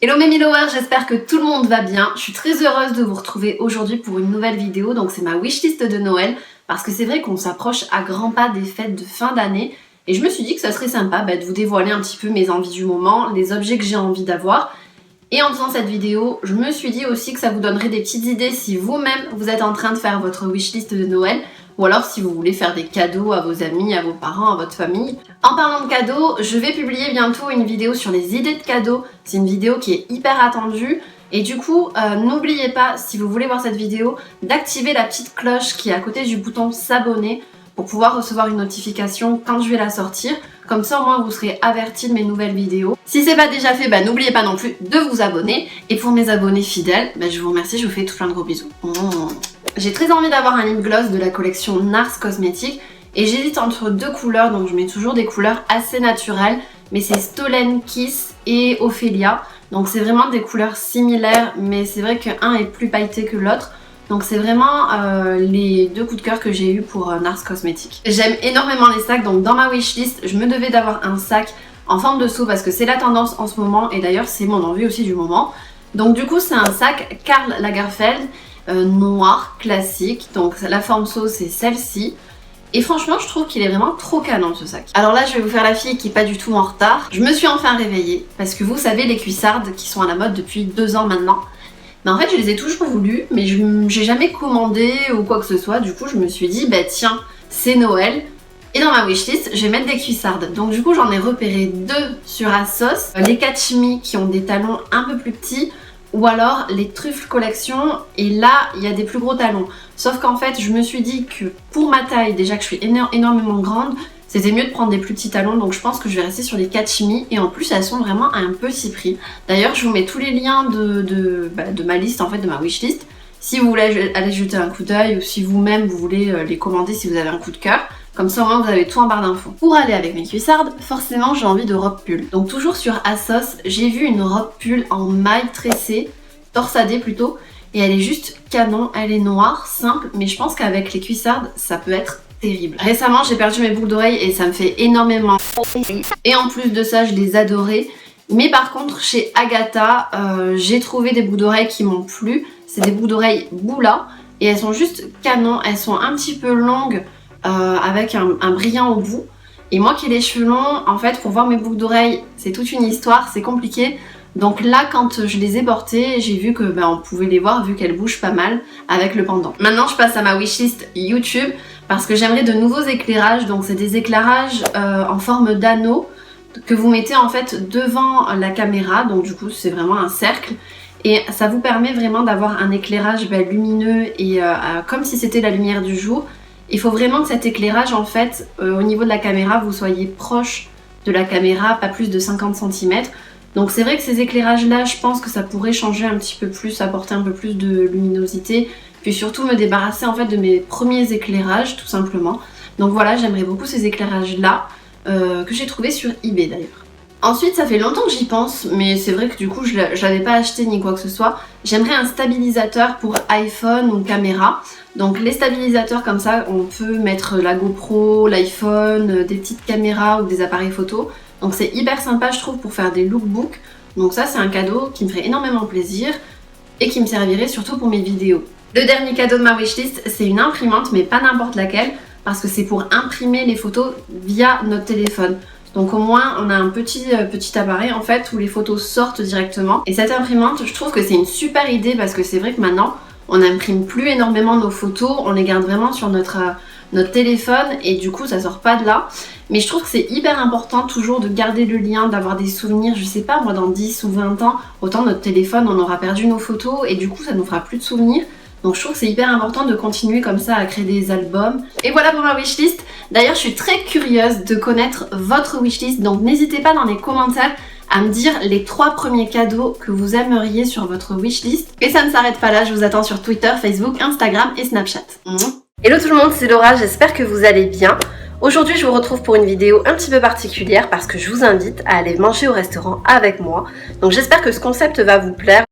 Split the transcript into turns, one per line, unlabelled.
Hello mes Milowers, j'espère que tout le monde va bien. Je suis très heureuse de vous retrouver aujourd'hui pour une nouvelle vidéo. Donc c'est ma wishlist de Noël, parce que c'est vrai qu'on s'approche à grands pas des fêtes de fin d'année. Et je me suis dit que ça serait sympa de vous dévoiler un petit peu mes envies du moment, les objets que j'ai envie d'avoir. Et en faisant cette vidéo, je me suis dit aussi que ça vous donnerait des petites idées si vous-même vous êtes en train de faire votre wishlist de Noël, ou alors si vous voulez faire des cadeaux à vos amis, à vos parents, à votre famille. En parlant de cadeaux, je vais publier bientôt une vidéo sur les idées de cadeaux. C'est une vidéo qui est hyper attendue. Et du coup, n'oubliez pas, si vous voulez voir cette vidéo, d'activer la petite cloche qui est à côté du bouton s'abonner pour pouvoir recevoir une notification quand je vais la sortir. Comme ça, au moins, vous serez avertis de mes nouvelles vidéos. Si c'est pas déjà fait, n'oubliez pas non plus de vous abonner. Et pour mes abonnés fidèles, je vous remercie, je vous fais tout plein de gros bisous. J'ai très envie d'avoir un lip gloss de la collection NARS Cosmetics. Et j'hésite entre deux couleurs, donc je mets toujours des couleurs assez naturelles. Mais c'est Stolen Kiss et Ophelia. Donc c'est vraiment des couleurs similaires, mais c'est vrai qu'un est plus pailleté que l'autre. Donc c'est vraiment les deux coups de cœur que j'ai eu pour NARS Cosmetics. J'aime énormément les sacs, donc dans ma wishlist, je me devais d'avoir un sac en forme de seau parce que c'est la tendance en ce moment et d'ailleurs c'est mon envie aussi du moment. Donc du coup c'est un sac Karl Lagerfeld noir classique, donc la forme seau c'est celle-ci. Et franchement, je trouve qu'il est vraiment trop canon ce sac. Alors là, je vais vous faire la fille qui est pas du tout en retard. Je me suis enfin réveillée parce que vous savez les cuissardes qui sont à la mode depuis 2 ans maintenant. Mais en fait, je les ai toujours voulues, mais j'ai jamais commandé ou quoi que ce soit. Du coup, je me suis dit, tiens, c'est Noël. Et dans ma wishlist, je vais mettre des cuissardes. Donc du coup, j'en ai repéré 2 sur Asos. Les Catch Me qui ont des talons un peu plus petits. Ou alors les Truffles Collection, et là il y a des plus gros talons. Sauf qu'en fait je me suis dit que pour ma taille, déjà que je suis énormément grande, c'était mieux de prendre des plus petits talons, donc je pense que je vais rester sur les Catch Me. Et en plus elles sont vraiment à un petit prix. D'ailleurs je vous mets tous les liens de ma liste, en fait de ma wishlist, si vous voulez aller jeter un coup d'œil ou si vous-même vous voulez les commander si vous avez un coup de cœur. Comme ça au moins vous avez tout en barre d'infos. Pour aller avec mes cuissardes, forcément j'ai envie de robe pull. Donc toujours sur Asos, j'ai vu une robe pull en maille tressée, torsadée plutôt, et elle est juste canon, elle est noire, simple, mais je pense qu'avec les cuissardes, ça peut être terrible. Récemment j'ai perdu mes boucles d'oreilles et ça me fait énormément. Et en plus de ça, je les adorais. Mais par contre chez Agatha, j'ai trouvé des boucles d'oreilles qui m'ont plu. C'est des boucles d'oreilles Boula et elles sont juste canon, elles sont un petit peu longues. Avec un brillant au bout. Et moi qui ai les cheveux longs, en fait pour voir mes boucles d'oreilles c'est toute une histoire, c'est compliqué. Donc là quand je les ai portées, j'ai vu que on pouvait les voir vu qu'elles bougent pas mal avec le pendant. Maintenant je passe à ma wishlist YouTube parce que j'aimerais de nouveaux éclairages. Donc c'est des éclairages en forme d'anneau que vous mettez en fait devant la caméra. Donc du coup c'est vraiment un cercle. Et ça vous permet vraiment d'avoir un éclairage lumineux et comme si c'était la lumière du jour. Il faut vraiment que cet éclairage, en fait, au niveau de la caméra, vous soyez proche de la caméra, pas plus de 50 cm. Donc c'est vrai que ces éclairages-là, je pense que ça pourrait changer un petit peu plus, apporter un peu plus de luminosité, puis surtout me débarrasser en fait de mes premiers éclairages, tout simplement. Donc voilà, j'aimerais beaucoup ces éclairages-là, que j'ai trouvé sur eBay d'ailleurs. Ensuite, ça fait longtemps que j'y pense, mais c'est vrai que du coup je l'avais pas acheté ni quoi que ce soit. J'aimerais un stabilisateur pour iPhone ou caméra. Donc les stabilisateurs comme ça, on peut mettre la GoPro, l'iPhone, des petites caméras ou des appareils photo. Donc c'est hyper sympa je trouve pour faire des lookbooks. Donc ça c'est un cadeau qui me ferait énormément plaisir et qui me servirait surtout pour mes vidéos. Le dernier cadeau de ma wishlist, c'est une imprimante, mais pas n'importe laquelle, parce que c'est pour imprimer les photos via notre téléphone. Donc au moins on a un petit appareil en fait où les photos sortent directement. Et cette imprimante, je trouve que c'est une super idée parce que c'est vrai que maintenant on n'imprime plus énormément nos photos, on les garde vraiment sur notre téléphone et du coup ça sort pas de là. Mais je trouve que c'est hyper important toujours de garder le lien, d'avoir des souvenirs, je sais pas moi dans 10 ou 20 ans, autant notre téléphone on aura perdu nos photos et du coup ça nous fera plus de souvenirs. Donc je trouve que c'est hyper important de continuer comme ça à créer des albums. Et voilà pour ma wishlist. D'ailleurs je suis très curieuse de connaître votre wishlist, donc n'hésitez pas dans les commentaires à me dire les 3 premiers cadeaux que vous aimeriez sur votre wishlist. Et ça ne s'arrête pas là, je vous attends sur Twitter, Facebook, Instagram et Snapchat. Hello tout le monde, c'est Laura, j'espère que vous allez bien. Aujourd'hui je vous retrouve pour une vidéo un petit peu particulière parce que je vous invite à aller manger au restaurant avec moi. Donc j'espère que ce concept va vous plaire.